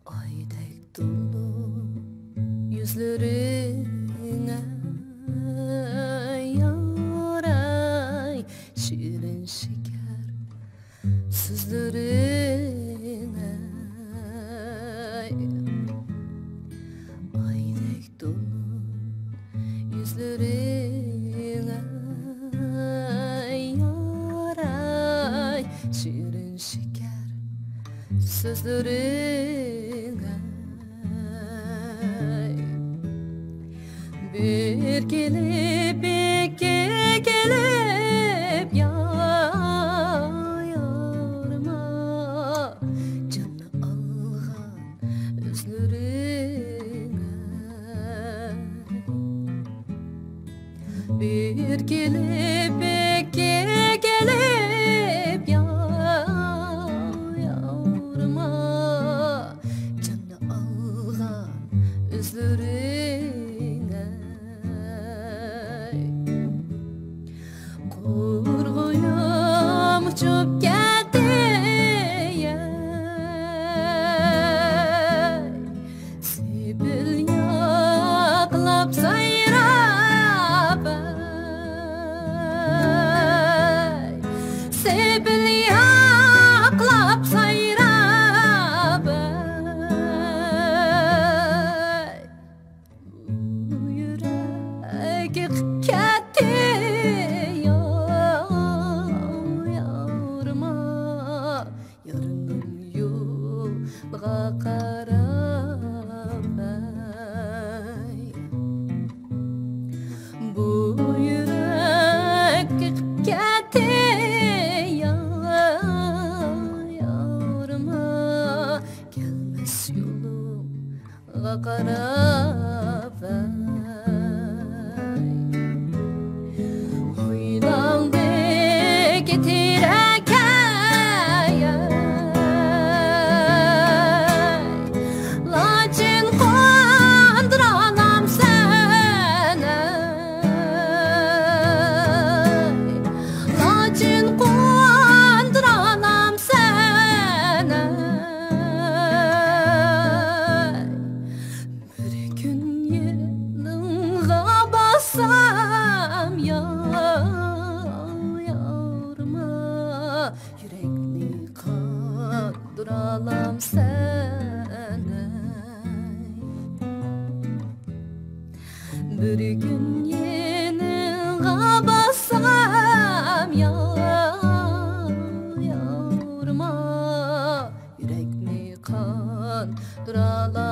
Aydek dolu yüzlerine yaray, şirin şeker sözlerine. Aydek dolu yüzlerine yaray, şirin şeker sözlerine. Bir gelip iki gelip yarıma canı algan özlerine. Bir gelip iki gelip yarıma canı algan özlerine. Kurğuyum uçup geldi Sibil yaklap sayrab Sibil yaklap sayrab Bu yürek ketdi qarab bu yürek ketdi yarıma gelmez yolumga qarab oylandi ketirek yürekni kandıralam sene. Bir gün yenilga bassam yarıma yürekni kandıralam